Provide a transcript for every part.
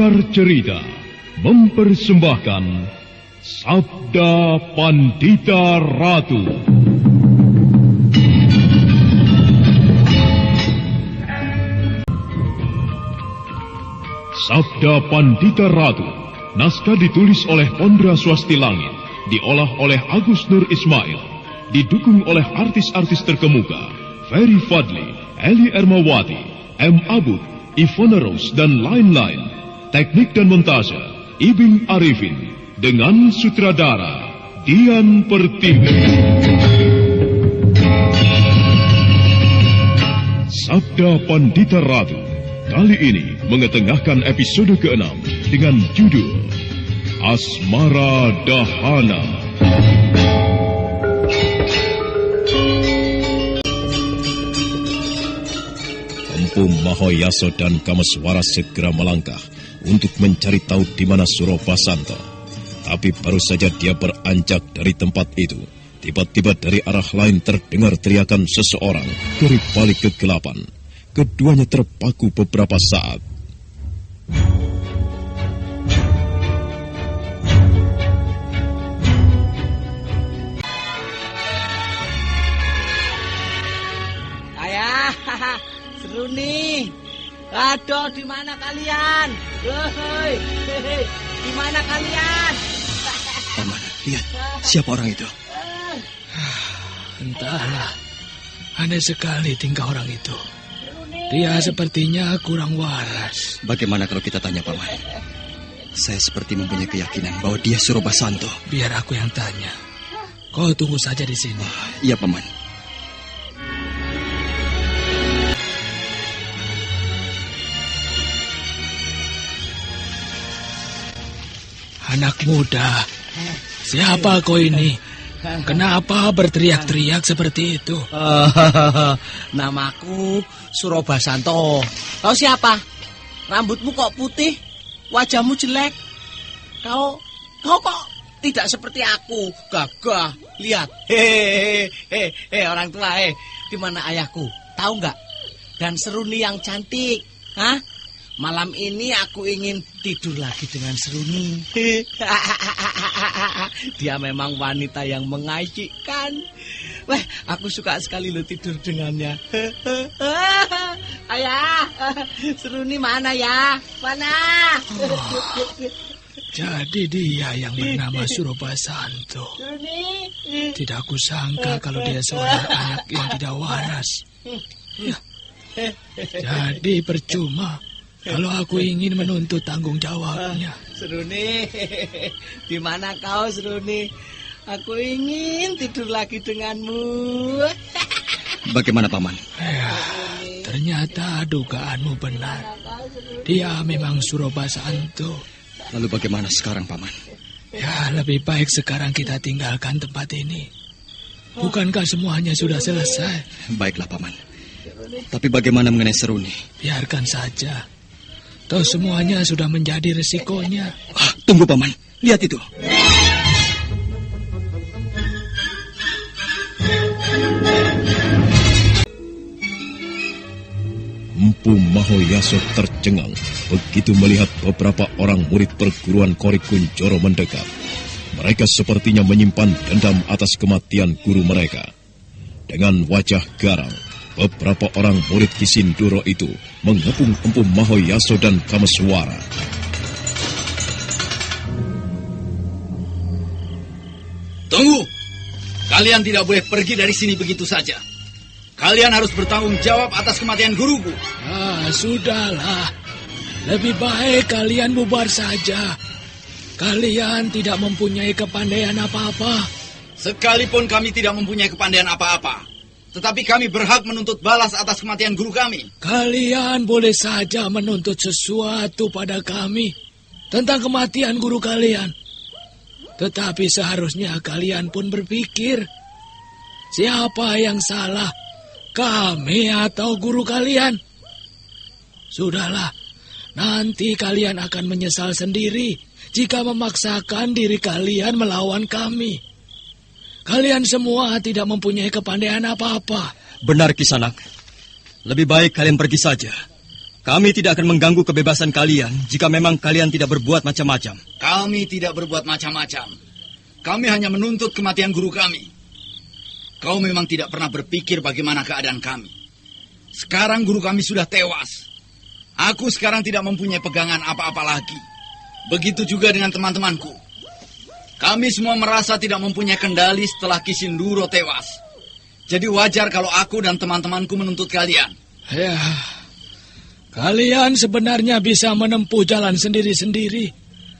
Sanggar Cerita mempersembahkan Sabda Pandita Ratu. Sabda Pandita Ratu, naskah ditulis oleh Pondra Swasti Langit, diolah oleh Agus Nur Ismail, didukung oleh artis-artis terkemuka, Ferry Fadli, Eli Ermawati, M. Abud, Ivona Rose, dan lain-lain. Teknik dan montase, Ibing Arifin, dengan sutradara Dian Pertiwi. Sabda Pandita Ratu kali ini mengetengahkan episode ke-6 dengan judul Asmara Dahana. Empu Mahoyaso dan Kameswara segera melangkah untuk mencari tahu di mana Surabasanto. Tapi baru saja dia beranjak dari tempat itu, tiba-tiba dari arah lain terdengar teriakan seseorang dari balik kegelapan. Keduanya terpaku beberapa saat. Ayah, seru nih. Aduh, di mana kalian? Hei, di mana kalian? Paman, lihat, siapa orang itu? Entahlah, aneh sekali tingkah orang itu. Dia sepertinya kurang waras. Bagaimana kalau kita tanya Paman? Saya seperti mempunyai keyakinan bahwa dia Surabasanto. Biar aku yang tanya. Kau tunggu saja di sini. Iya, Paman. Anak muda, siapa kau ini? Kenapa berteriak-teriak seperti itu? Namaku Surabasanto. Kau siapa? Rambutmu kok putih? Wajahmu jelek? Kau kok tidak seperti aku? Gagah, lihat. Hehehe, orang tua, di mana ayahku? Tahu nggak? Dan Seruni yang cantik, hah? Malam ini aku ingin tidur lagi dengan Seruni. Dia memang wanita yang mengasyikkan. Wah, aku suka sekali lo tidur dengannya. Ayah, Seruni mana ya? Mana? Jadi dia yang bernama Surabasanto. Tidak kusangka kalau dia seorang anak yang tidak waras. Ya. Jadi percuma kalau aku ingin menuntut tanggung jawabnya. Seruni, di mana kau, Seruni? Aku ingin tidur lagi denganmu. Bagaimana, Paman? Ya, ternyata dugaanmu benar. Dia memang Surabasanto. Lalu bagaimana sekarang, Paman? Ya, lebih baik sekarang kita tinggalkan tempat ini. Bukankah semuanya sudah selesai? Baiklah, Paman. Tapi bagaimana mengenai Seruni? Biarkan saja. Toh semuanya sudah menjadi resikonya. Tunggu, Paman. Lihat itu. Empu Mahoyaso tercengang begitu melihat beberapa orang murid perguruan Kori Kunjoro mendekat. Mereka sepertinya menyimpan dendam atas kematian guru mereka. Dengan wajah garang, beberapa orang murid Kisinduro itu mengepung Empu Mahoyaso dan Kameswara. Tunggu! Kalian tidak boleh pergi dari sini begitu saja. Kalian harus bertanggung jawab atas kematian guruku. Sudahlah. Lebih baik kalian bubar saja. Kalian tidak mempunyai kepandaian apa-apa. Sekalipun kami tidak mempunyai kepandaian apa-apa, tetapi kami berhak menuntut balas atas kematian guru kami. Kalian boleh saja menuntut sesuatu pada kami tentang kematian guru kalian. Tetapi seharusnya kalian pun berpikir, siapa yang salah, kami atau guru kalian? Sudahlah, nanti kalian akan menyesal sendiri jika memaksakan diri kalian melawan kami. Kalian semua tidak mempunyai kepandaian apa-apa. Benar, Kisanak. Lebih baik kalian pergi saja. Kami tidak akan mengganggu kebebasan kalian jika memang kalian tidak berbuat macam-macam. Kami tidak berbuat macam-macam. Kami hanya menuntut kematian guru kami. Kau memang tidak pernah berpikir bagaimana keadaan kami. Sekarang guru kami sudah tewas. Aku sekarang tidak mempunyai pegangan apa-apa lagi. Begitu juga dengan teman-temanku. Kami semua merasa tidak mempunyai kendali setelah Ki Sinduro tewas. Jadi wajar kalau aku dan teman-temanku menuntut kalian. Ya, kalian sebenarnya bisa menempuh jalan sendiri-sendiri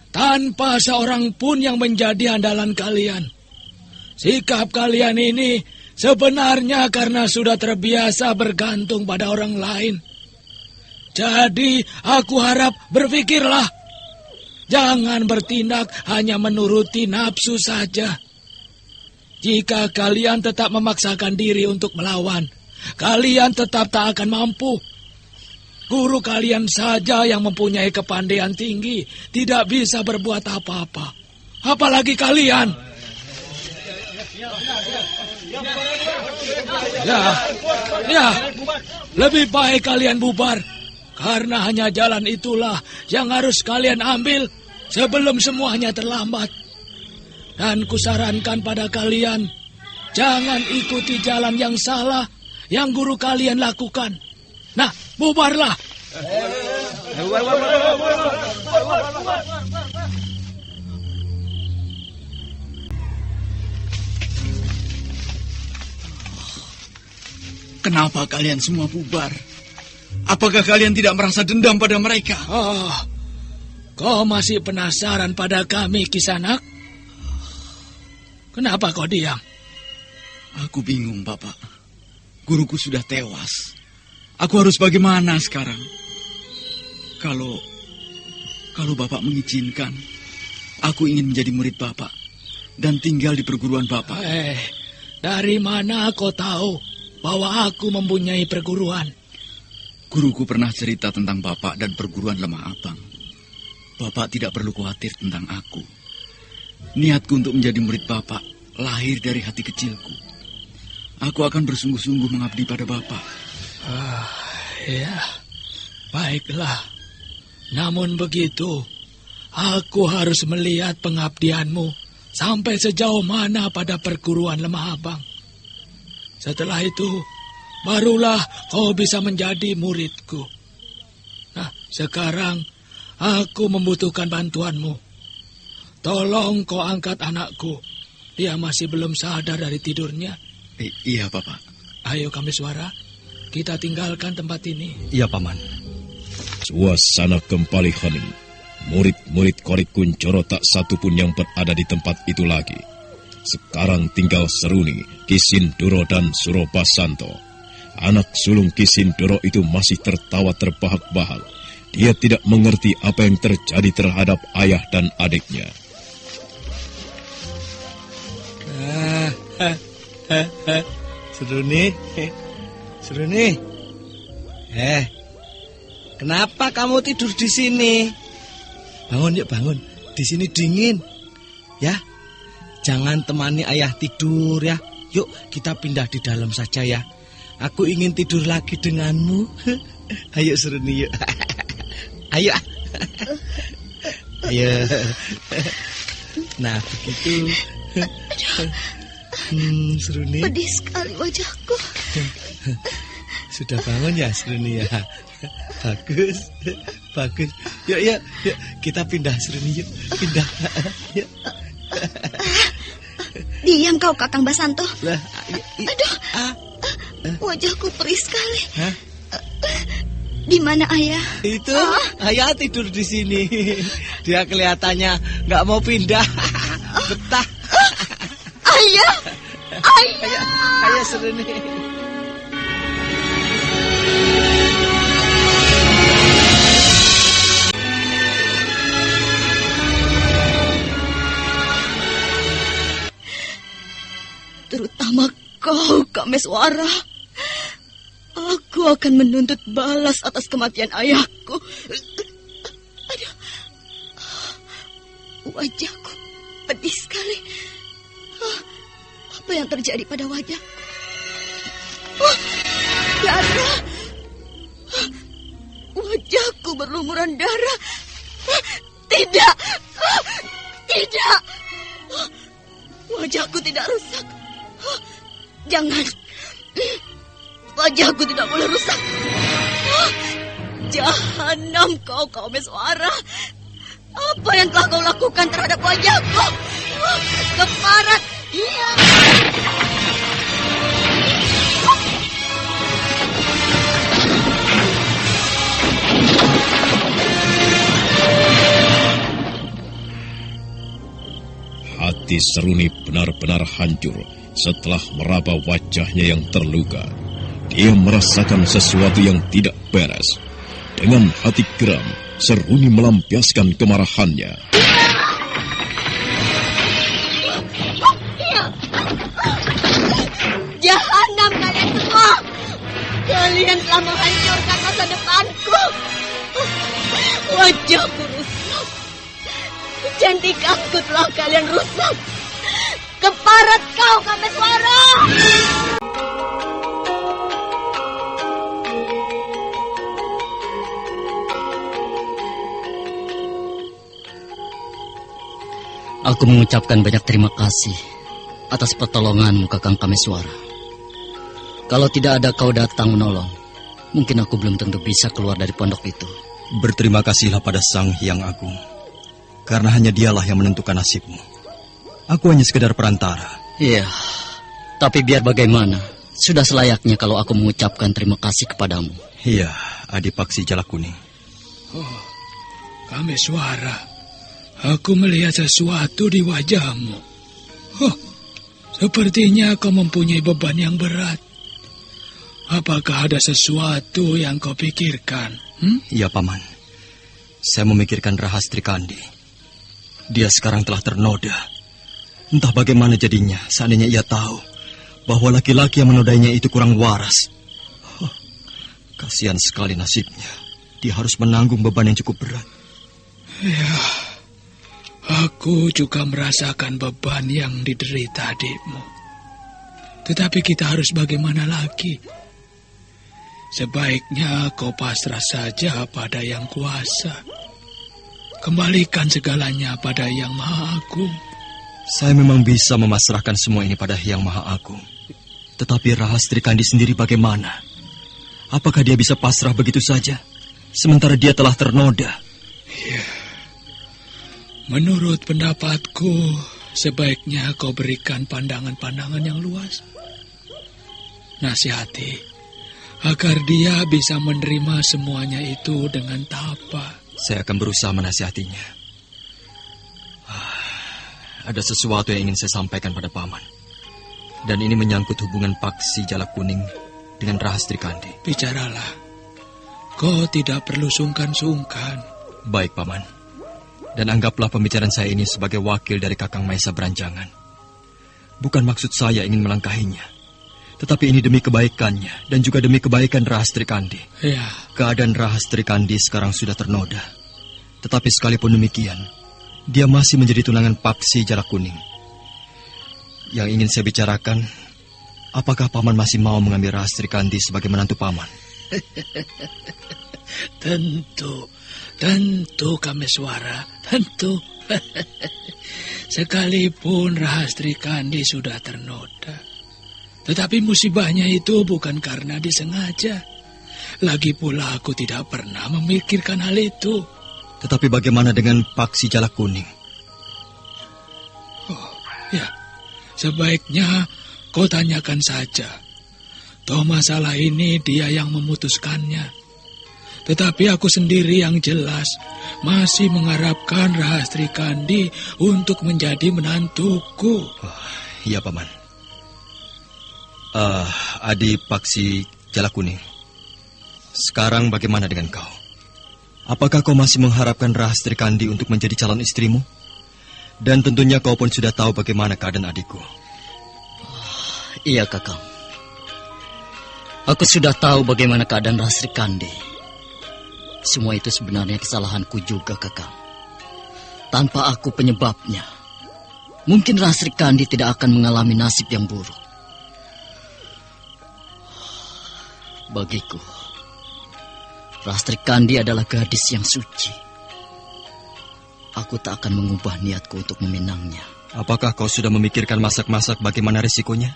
tanpa seorang pun yang menjadi andalan kalian. Sikap kalian ini sebenarnya karena sudah terbiasa bergantung pada orang lain. Jadi aku harap berpikirlah. Jangan bertindak hanya menuruti nafsu saja. Jika kalian tetap memaksakan diri untuk melawan, kalian tetap tak akan mampu. Guru kalian saja yang mempunyai kepandaian tinggi tidak bisa berbuat apa-apa. Apalagi kalian. Ya, lebih baik kalian bubar. Karena hanya jalan itulah yang harus kalian ambil sebelum semuanya terlambat. Dan kusarankan pada kalian, jangan ikuti jalan yang salah yang guru kalian lakukan. Nah, bubarlah. Kenapa kalian semua bubar? Apakah kalian tidak merasa dendam pada mereka? Oh, kau masih penasaran pada kami, Kisanak? Kenapa kau diam? Aku bingung, Bapak. Guruku sudah tewas. Aku harus bagaimana sekarang? Kalau Bapak mengizinkan, aku ingin menjadi murid Bapak dan tinggal di perguruan Bapak. Dari mana kau tahu bahwa aku mempunyai perguruan? Guruku pernah cerita tentang Bapak dan perguruan Lemah Abang. Bapak tidak perlu khawatir tentang aku. Niatku untuk menjadi murid Bapak lahir dari hati kecilku. Aku akan bersungguh-sungguh mengabdi pada Bapak. Ya, baiklah. Namun begitu, aku harus melihat pengabdianmu sampai sejauh mana pada perguruan Lemah Abang. Setelah itu, barulah kau bisa menjadi muridku. Nah, sekarang aku membutuhkan bantuanmu. Tolong kau angkat anakku. Dia masih belum sadar dari tidurnya. Iya, Bapak. Ayo Kambiswara, kita tinggalkan tempat ini. Iya, Paman. Suasana kembali hening. Murid-murid Korik Kuncoro tak satu pun yang berada di tempat itu lagi. Sekarang tinggal Seruni, Ki Sindoro dan Surobasanto. Anak sulung Ki Sindoro itu masih tertawa terbahak-bahak. Dia tidak mengerti apa yang terjadi terhadap ayah dan adiknya. Seruni. Kenapa kamu tidur di sini? Bangun yuk, bangun. Di sini dingin. Ya, jangan temani ayah tidur ya. Yuk, kita pindah di dalam saja ya. Aku ingin tidur lagi denganmu. Ayo Seruni yuk. Ayo. Ayo. Nah, begitu. Seruni. Pedih sekali wajahku. Sudah bangun ya Seruni ya. Bagus. Bagus. Yuk, kita pindah Seruni yuk. Pindah. Yuk. Diam kau Kakang Basanto. Lah, aduh. Wajahku perih sekali. Hah? Di mana ayah? Itu ayah tidur di sini. Dia kelihatannya nggak mau pindah. Betah. Ayah. Ayah Seruni. Terutama kau, Kameswara. Aku akan menuntut balas atas kematian ayahku. Aduh. Wajahku pedih sekali. Apa yang terjadi pada wajahku? Darah. wajahku berlumuran darah. Tidak. Tidak. Wajahku tidak rusak. Jangan. Wajahku tidak boleh rusak. Jahanam kau Kameswara. Apa yang telah kau lakukan terhadap wajahku? Keparat. Iya. Hati Seruni benar-benar hancur setelah meraba wajahnya yang terluka. Dia merasakan sesuatu yang tidak beres. Dengan hati geram, Seruni melampiaskan kemarahannya. Jahanam kalian semua! Kalian telah menghancurkan masa depanku. Wajahku rusak. Kecantikanku telah kalian rusak. Keparat kau Kameswara! Aku mengucapkan banyak terima kasih atas pertolonganmu, Kakang Kameswara. Kalau tidak ada kau datang menolong, mungkin aku belum tentu bisa keluar dari pondok itu. Berterima kasihlah pada Sang Hyang Agung, karena hanya dialah yang menentukan nasibmu. Aku hanya sekedar perantara. Iya, tapi biar bagaimana, sudah selayaknya kalau aku mengucapkan terima kasih kepadamu. Iya, Adipaksi Jalak Kuning. Oh, Kameswara. Aku melihat sesuatu di wajahmu. Oh, sepertinya kau mempunyai beban yang berat. Apakah ada sesuatu yang kau pikirkan? Iya, Paman. Saya memikirkan Rahastri Kandi. Dia sekarang telah ternoda. Entah bagaimana jadinya seandainya ia tahu bahwa laki-laki yang menodainya itu kurang waras. Oh, kasihan sekali nasibnya. Dia harus menanggung beban yang cukup berat. Ya, aku juga merasakan beban yang diderita adikmu. Tetapi kita harus bagaimana lagi? Sebaiknya kau pasrah saja pada Yang Kuasa. Kembalikan segalanya pada Yang Maha Agung. Saya memang bisa memasrahkan semua ini pada Yang Maha Agung. Tetapi Rahastri Kandi sendiri bagaimana? Apakah dia bisa pasrah begitu saja? Sementara dia telah ternoda. Ya. Menurut pendapatku, sebaiknya kau berikan pandangan-pandangan yang luas. Nasihati, agar dia bisa menerima semuanya itu dengan tapa. Saya akan berusaha menasihatinya. Ada sesuatu yang ingin saya sampaikan pada Paman. Dan ini menyangkut hubungan Paksi Jalak Kuning dengan Rahastri Kandi. Bicaralah. Kau tidak perlu sungkan-sungkan. Baik, Paman. Dan anggaplah pembicaraan saya ini sebagai wakil dari Kakang Maesa Beranjangan. Bukan maksud saya ingin melangkahinya. Tetapi ini demi kebaikannya dan juga demi kebaikan Rahastri Kandi. Ya. Keadaan Rahastri Kandi sekarang sudah ternoda. Tetapi sekalipun demikian, dia masih menjadi tunangan Paksi Jalak Kuning. Yang ingin saya bicarakan, apakah Paman masih mau mengambil Rahastri Kandi sebagai menantu Paman? Tentu Kameswara, tentu. Sekalipun Rahastri Kandi sudah ternoda, tetapi musibahnya itu bukan karena disengaja. Lagi pula aku tidak pernah memikirkan hal itu. Tetapi bagaimana dengan Paksi Jalak Kuning? Oh, ya, sebaiknya kau tanyakan saja. Toh masalah ini dia yang memutuskannya. Tetapi aku sendiri yang jelas masih mengharapkan Rahastri Kandi untuk menjadi menantuku. Iya, Paman. Adipaksi Jalak Kuning, sekarang bagaimana dengan kau? Apakah kau masih mengharapkan Rahastri Kandi untuk menjadi calon istrimu? Dan tentunya kau pun sudah tahu bagaimana keadaan adikku. Iya, Kakang. Aku sudah tahu bagaimana keadaan Rahastri Kandi. Semua itu sebenarnya kesalahanku juga, Kakang. Tanpa aku penyebabnya, mungkin Rahastri Kandi tidak akan mengalami nasib yang buruk. Bagiku, Rastri Kandi adalah gadis yang suci. Aku tak akan mengubah niatku untuk meminangnya. Apakah kau sudah memikirkan masak-masak bagaimana risikonya?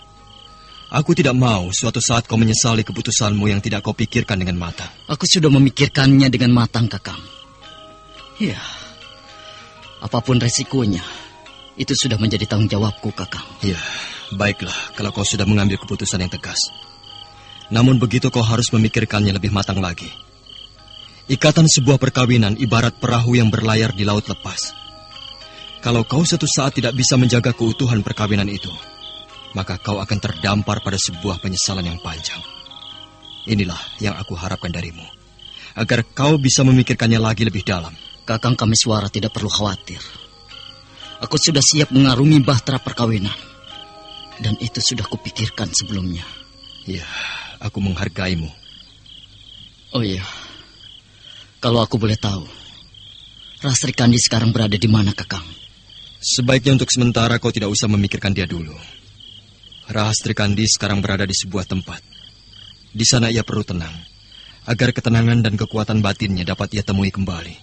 Aku tidak mau suatu saat kau menyesali keputusanmu yang tidak kau pikirkan dengan matang. Aku sudah memikirkannya dengan matang, Kakang. Ya, apapun resikonya, itu sudah menjadi tanggung jawabku, Kakang. Ya, baiklah kalau kau sudah mengambil keputusan yang tegas. Namun begitu kau harus memikirkannya lebih matang lagi. Ikatan sebuah perkawinan ibarat perahu yang berlayar di laut lepas. Kalau kau suatu saat tidak bisa menjaga keutuhan perkawinan itu, maka kau akan terdampar pada sebuah penyesalan yang panjang. Inilah yang aku harapkan darimu, agar kau bisa memikirkannya lagi lebih dalam. Kakang Kameswara tidak perlu khawatir. Aku sudah siap mengarungi bahtera perkawinan. Dan itu sudah kupikirkan sebelumnya. Ya, aku menghargaimu. Oh iya, kalau aku boleh tahu, Rastri Kandi sekarang berada di mana, Kakang? Sebaiknya untuk sementara kau tidak usah memikirkan dia dulu. Rastri Kandi sekarang berada di sebuah tempat. Di sana ia perlu tenang, agar ketenangan dan kekuatan batinnya dapat ia temui kembali.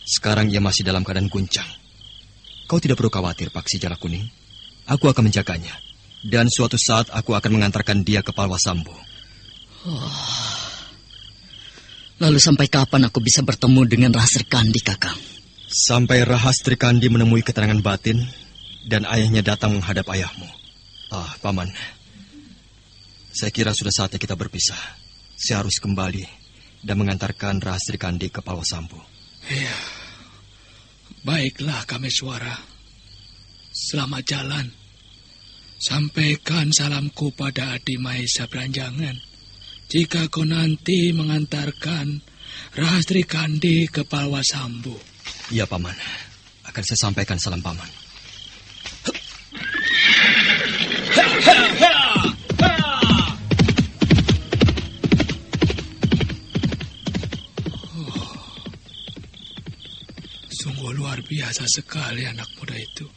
Sekarang ia masih dalam keadaan guncang. Kau tidak perlu khawatir, Paksi Jala Kuning. Aku akan menjaganya. Dan suatu saat aku akan mengantarkan dia ke Palwasambo. Lalu sampai kapan aku bisa bertemu dengan Rastri Kandi, Kakang? Sampai Rastri Kandi menemui ketenangan batin dan ayahnya datang menghadap ayahmu. Paman. Saya kira sudah saatnya kita berpisah. Saya harus kembali dan mengantarkan Rastri Kandi ke Palwasambo. Iya. Baiklah, Kameswara. Selamat jalan. Sampaikan salamku pada Adi Mahesa Beranjangan. Jika kau nanti mengantarkan Rastri Kandi ke Palwasambo. Iya, Paman. Akan saya sampaikan salam Paman. Sungguh luar biasa sekali anak muda itu.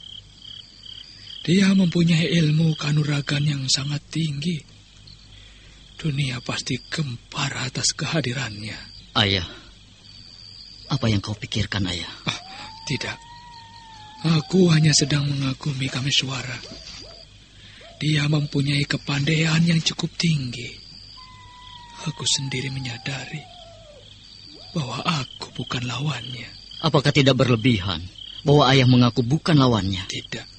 Dia mempunyai ilmu kanuragan yang sangat tinggi. Dunia pasti gempar atas kehadirannya. Ayah, apa yang kau pikirkan, Ayah? Tidak. Aku hanya sedang mengagumi Kameswara. Dia mempunyai kepandaian yang cukup tinggi. Aku sendiri menyadari bahwa aku bukan lawannya. Apakah tidak berlebihan bahwa ayah mengaku bukan lawannya? Tidak.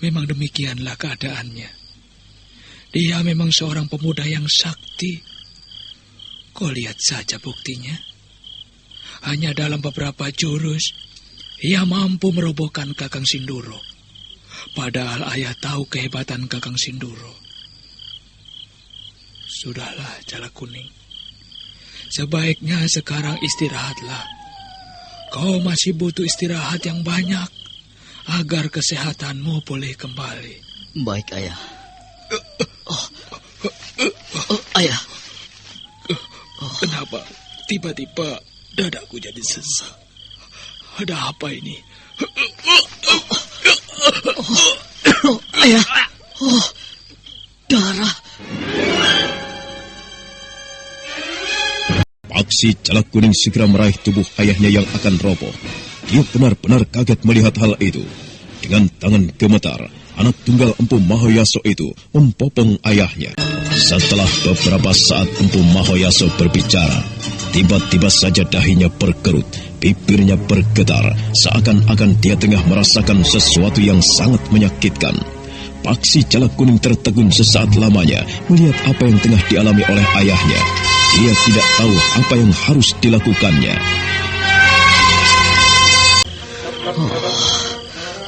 Memang demikianlah keadaannya. Dia memang seorang pemuda yang sakti. Kau lihat saja buktinya. Hanya dalam beberapa jurus, ia mampu merobohkan Kakang Sinduro. Padahal ayah tahu kehebatan Kakang Sinduro. Sudahlah, Jala Kuning. Sebaiknya sekarang istirahatlah. Kau masih butuh istirahat yang banyak agar kesehatanmu pulih kembali. Baik, Ayah. Ayah. Kenapa tiba-tiba dadaku jadi sesak? Ada apa ini? Ayah. Darah. Paksi Jala Kuning segera meraih tubuh ayahnya yang akan roboh. Dia benar-benar kaget melihat hal itu. Dengan tangan gemetar, anak tunggal Empu Mahoyaso itu mempopong ayahnya. Setelah beberapa saat Empu Mahoyaso berbicara, tiba-tiba saja dahinya berkerut, bibirnya bergetar, seakan-akan dia tengah merasakan sesuatu yang sangat menyakitkan. Paksi Jala Kuning tertegun sesaat lamanya melihat apa yang tengah dialami oleh ayahnya. Dia tidak tahu apa yang harus dilakukannya.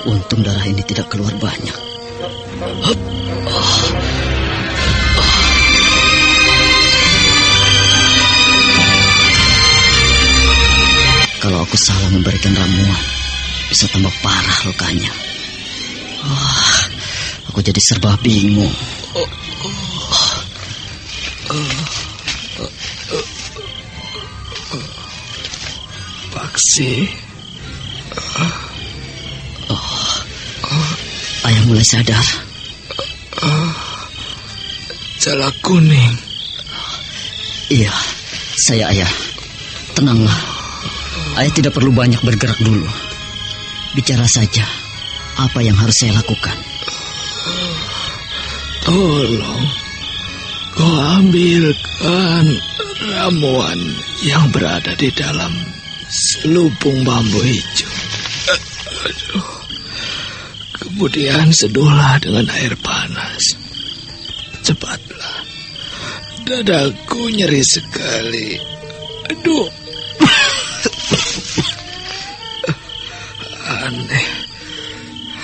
Untung darah ini tidak keluar banyak. Kalau aku salah memberikan ramuan, bisa tambah parah lukanya. Aku jadi serba bingung. Paksi. Ayah mulai sadar. Jala Kuning. Iya, Saya ayah. Tenanglah. Ayah tidak perlu banyak bergerak dulu. Bicara saja apa yang harus saya lakukan. Tolong, kau ambilkan ramuan yang berada di dalam selubung bambu hijau. Kemudian seduhlah dengan air panas. Cepatlah. Dadaku nyeri sekali. Aduh.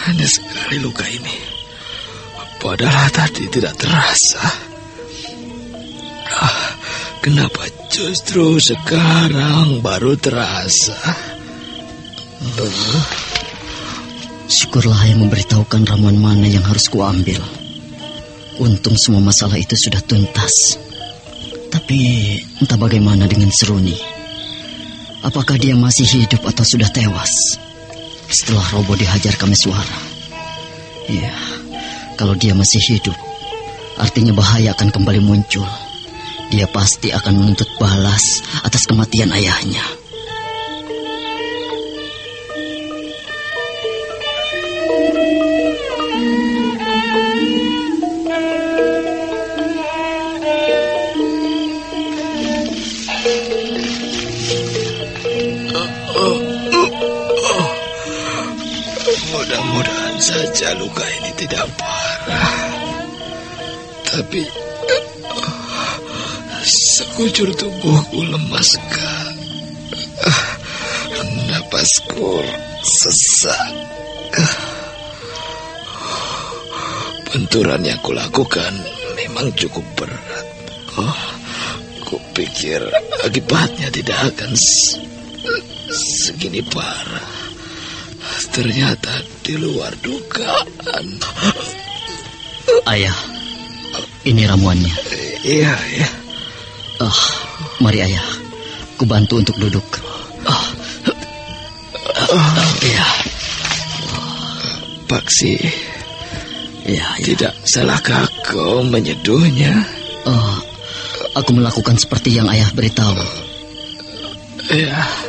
Aneh sekali luka ini. Padahal tadi tidak terasa. Kenapa justru sekarang baru terasa? Syukurlah ayah memberitahukan ramuan mana yang harus kuambil. Untung semua masalah itu sudah tuntas. Tapi entah bagaimana dengan Seruni. Apakah dia masih hidup atau sudah tewas setelah Robo dihajar Kameswara? Ya, kalau dia masih hidup, artinya bahaya akan kembali muncul. Dia pasti akan menuntut balas atas kematian ayahnya. Mudah-mudahan saja luka ini tidak parah. Tapi sekujur tubuhku lemas sekali. Napasku sesak. Benturan yang kulakukan memang cukup berat. Kupikir akibatnya tidak akan segini parah. Ternyata di luar dugaan. Ayah, ini ramuannya. Iya. Mari ayah, ku bantu untuk duduk. Iya. Paksi. Ya. Tidak salahkah kau menyeduhnya? Aku melakukan seperti yang ayah beritahu. Iya.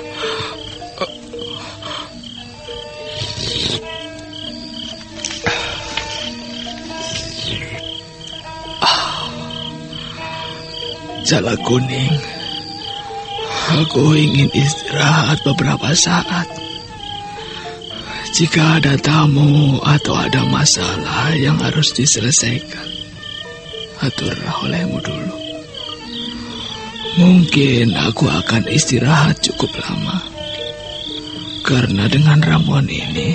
Jala Kuning, aku ingin istirahat beberapa saat. Jika ada tamu atau ada masalah yang harus diselesaikan, aturlah olehmu dulu. Mungkin aku akan istirahat cukup lama. Karena dengan ramuan ini,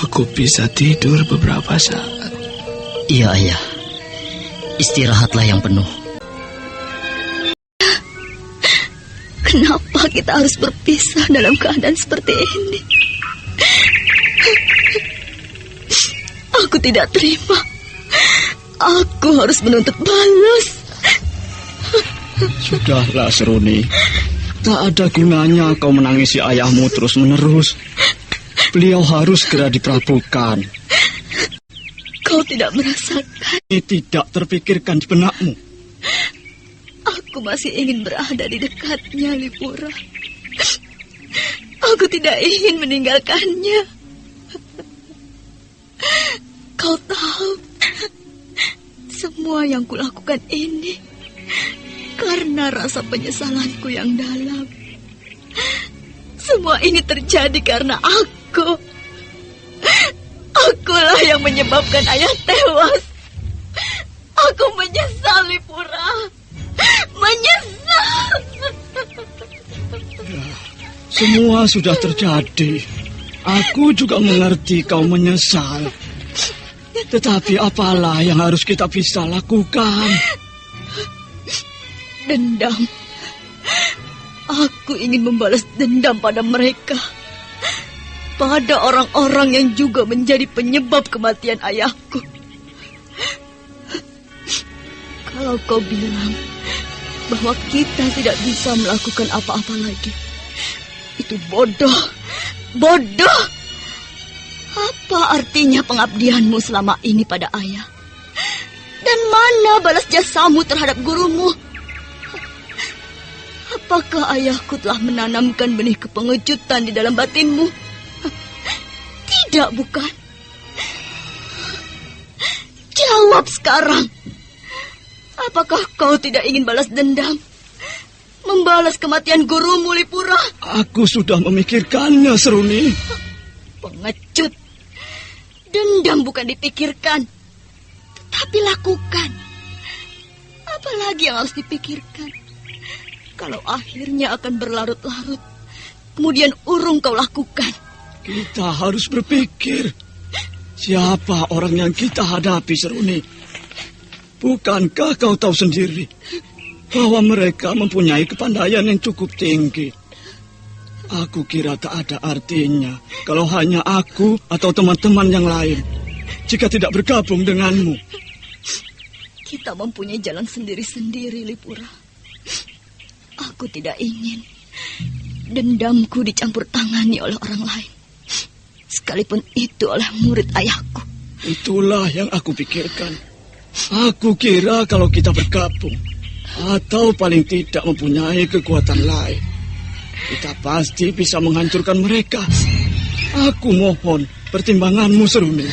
aku bisa tidur beberapa saat. Iya, ayah. Istirahatlah yang penuh. Kenapa kita harus berpisah dalam keadaan seperti ini? Aku tidak terima. Aku harus menuntut balas. Sudahlah, Seruni. Tak ada gunanya kau menangisi ayahmu terus-menerus. Beliau harus segera diprabukan. Kau tidak merasakan? Ini tidak terpikirkan di benakmu. Aku masih ingin berada di dekatnya, Lipura. Aku tidak ingin meninggalkannya. Kau tahu, semua yang kulakukan ini karena rasa penyesalanku yang dalam. Semua ini terjadi karena aku. Akulah yang menyebabkan ayah tewas. Aku menyesal, Lipura. Menyesal. Ya, semua sudah terjadi. Aku juga mengerti kau menyesal. Tetapi apalah yang harus kita bisa lakukan? Dendam. Aku ingin membalas dendam pada mereka. Pada orang-orang yang juga menjadi penyebab kematian ayahku. Kalau kau bilang bahwa kita tidak bisa melakukan apa-apa lagi, itu bodoh. Bodoh. Apa artinya pengabdianmu selama ini pada ayah? Dan mana balas jasamu terhadap gurumu? Apakah ayahku telah menanamkan benih kepengejutan di dalam batinmu? Tidak, bukan? Jawab sekarang. Apakah kau tidak ingin balas dendam? Membalas kematian gurumu, Lipura? Aku sudah memikirkannya, Seruni. Pengecut. Dendam bukan dipikirkan, tetapi lakukan. Apalagi yang harus dipikirkan? Kalau akhirnya akan berlarut-larut, kemudian urung kau lakukan. Kita harus berpikir, siapa orang yang kita hadapi, Seruni? Bukankah kau tahu sendiri bahwa mereka mempunyai kepandaian yang cukup tinggi? Aku kira tak ada artinya kalau hanya aku atau teman-teman yang lain jika tidak bergabung denganmu. Kita mempunyai jalan sendiri-sendiri, Lipura. Aku tidak ingin dendamku dicampur tangani oleh orang lain, sekalipun itu oleh murid ayahku. Itulah yang aku pikirkan. Aku kira kalau kita bergabung, atau paling tidak mempunyai kekuatan lain, kita pasti bisa menghancurkan mereka. Aku mohon pertimbanganmu, Seruni.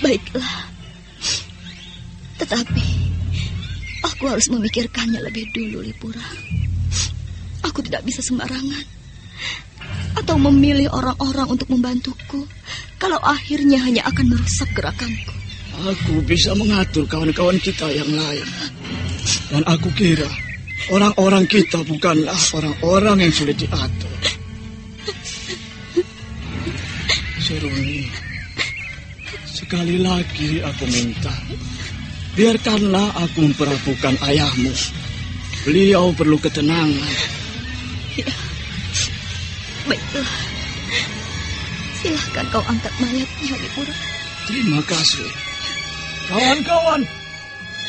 Baiklah. Tetapi aku harus memikirkannya lebih dulu, Lipura. Aku tidak bisa sembarangan atau memilih orang-orang untuk membantuku kalau akhirnya hanya akan merusak gerakanku. Aku bisa mengatur kawan-kawan kita yang lain. Dan aku kira orang-orang kita bukanlah orang-orang yang sulit diatur. Seruni, sekali lagi aku minta, biarkanlah aku memperlakukan ayahmu. Beliau perlu ketenangan. Ya, baiklah. Silahkan kau angkat mayatnya, Lipura. Terima kasih. Kawan-kawan,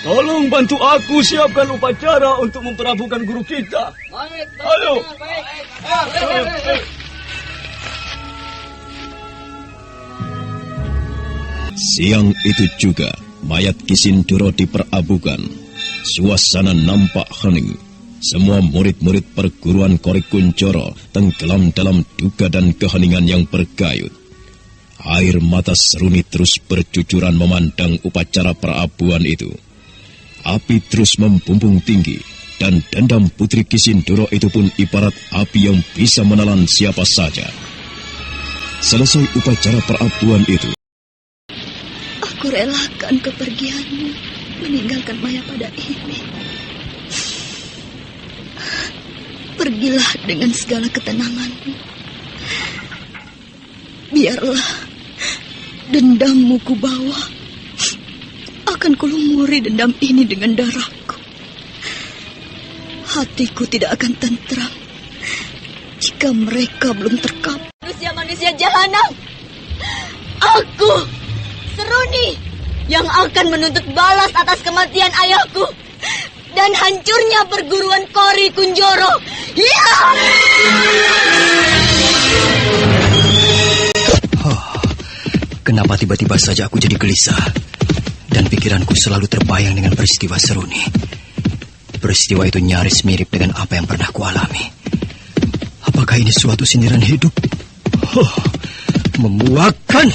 tolong bantu aku siapkan upacara untuk memperlakukan guru kita. Ayo. Siang itu juga, mayat Kisindoro diperabukan. Suasana nampak hening. Semua murid-murid perguruan Korik Kunjoro tenggelam dalam duka dan keheningan yang bergayut. Air mata Seruni terus bercucuran memandang upacara perabuan itu. Api terus membumbung tinggi, dan dendam Putri Kisindoro itu pun ibarat api yang bisa menelan siapa saja. Selesai upacara perabuan itu, aku relakan kepergianmu, meninggalkan Maya pada ini. Pergilah dengan segala ketenanganmu. Biarlah dendammu ku bawa. Akan kulumuri dendam ini dengan darahku. Hatiku tidak akan tentram jika mereka belum terkapar. Manusia-manusia jahanam, aku, Seruni, yang akan menuntut balas atas kematian ayahku dan hancurnya perguruan Kori Kunjoro. Ya! Kenapa tiba-tiba saja aku jadi gelisah dan pikiranku selalu terbayang dengan peristiwa Seruni. Peristiwa itu nyaris mirip dengan apa yang pernah kualami. Apakah ini suatu sindiran hidup? Memuakkan.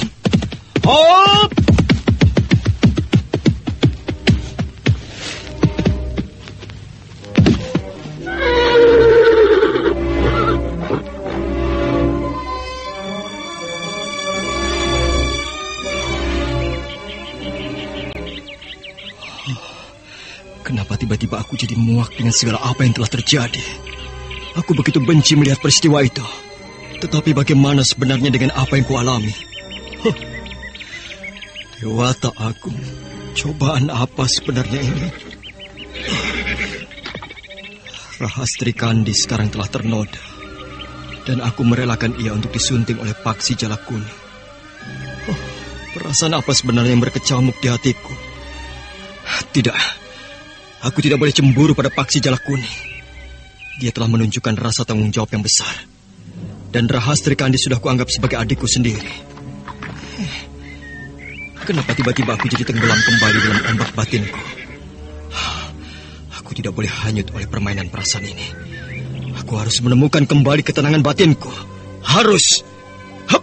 Hop! Kenapa tiba-tiba aku jadi muak dengan segala apa yang telah terjadi? Aku begitu benci melihat peristiwa itu. Tetapi bagaimana sebenarnya dengan apa yang kualami? Dewata Agung, cobaan apa sebenarnya ini? Rahastri Kandi sekarang telah ternoda, dan aku merelakan ia untuk disunting oleh Paksi Jalak Kuning. Perasaan apa sebenarnya yang berkecamuk di hatiku? Tidak. Aku tidak boleh cemburu pada Paksi Jalak Kuning. Dia telah menunjukkan rasa tanggung jawab yang besar. Dan Rahastri Kandi sudah kuanggap sebagai adikku sendiri. Kenapa tiba-tiba aku jadi tenggelam kembali dalam ombak batinku? Aku tidak tidak boleh hanyut oleh permainan perasaan ini. Aku harus menemukan kembali ketenangan batinku. Harus. Hup.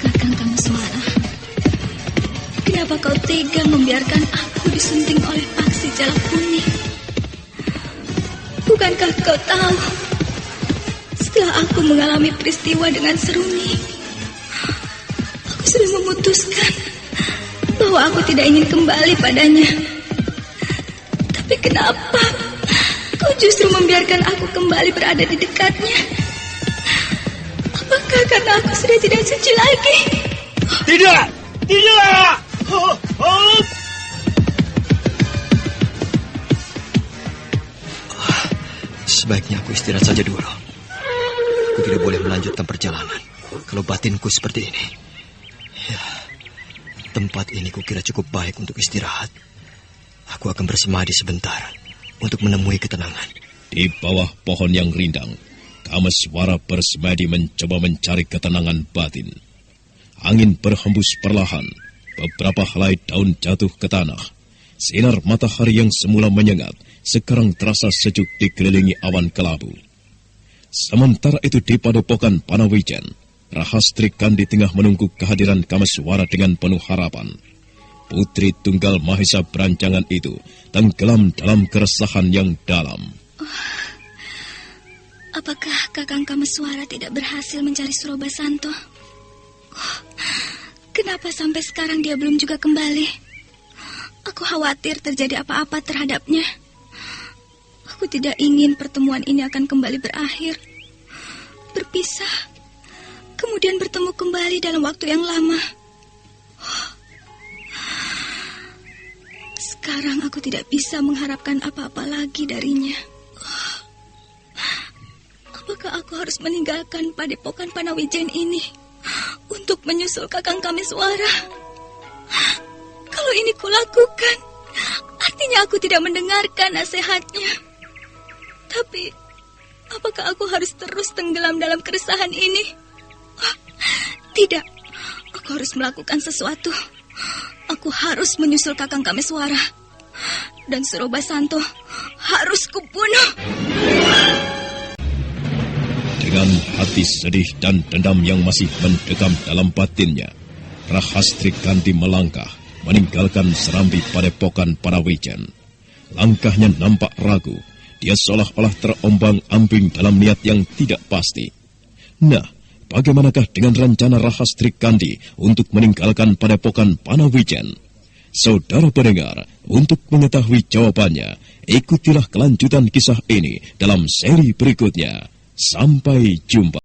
Kakang Kameswara, kenapa kau tega membiarkan aku disunting oleh paksi Jalak Kuning? Bukankah kau tahu, setelah aku mengalami peristiwa dengan Seruni, aku sudah memutuskan bahwa aku tidak ingin kembali padanya. Tapi kenapa kau justru membiarkan aku kembali berada di dekatnya? Apakah karena aku sudah tidak suci lagi? Tidak! Tidak! Sebaiknya aku istirahat saja dulu. Aku tidak boleh melanjutkan perjalanan kalau batinku seperti ini. Ya, tempat ini kukira cukup baik untuk istirahat. Aku akan bersemadi sebentar untuk menemui ketenangan. Di bawah pohon yang rindang, Kameswara bersemadi mencoba mencari ketenangan batin. Angin berhembus perlahan, beberapa helai daun jatuh ke tanah. Sinar matahari yang semula menyengat sekarang terasa sejuk dikelilingi awan kelabu. Sementara itu di padepokan Panawijen, Rahastri Kandi tengah menunggu kehadiran Kameswara dengan penuh harapan. Putri tunggal Mahesa berancangan itu tenggelam dalam keresahan yang dalam. Apakah Kakang Kameswara tidak berhasil mencari Surobasanto? Kenapa sampai sekarang dia belum juga kembali? Aku khawatir terjadi apa-apa terhadapnya. Aku tidak ingin pertemuan ini akan kembali berakhir, berpisah, kemudian bertemu kembali dalam waktu yang lama. Sekarang aku tidak bisa mengharapkan apa-apa lagi darinya. Apakah aku harus meninggalkan padepokan Panawijen ini untuk menyusul Kakang Kameswara? Kalau ini kulakukan, artinya aku tidak mendengarkan nasihatnya. Tapi, apakah aku harus terus tenggelam dalam keresahan ini? Tidak, aku harus melakukan sesuatu. Aku harus menyusul Kakang Kameswara. Dan Surobasanto harus kubunuh. Dengan hati sedih dan dendam yang masih mendekam dalam batinnya, Rahastri Kandi melangkah meninggalkan serambi padepokan Panawijen. Langkahnya nampak ragu. Dia seolah-olah terombang-ambing dalam niat yang tidak pasti. Nah, bagaimanakah dengan rencana Rahastri Kandi untuk meninggalkan padepokan Panawijen? Saudara pendengar, untuk mengetahui jawabannya, ikutilah kelanjutan kisah ini dalam seri berikutnya. Sampai jumpa.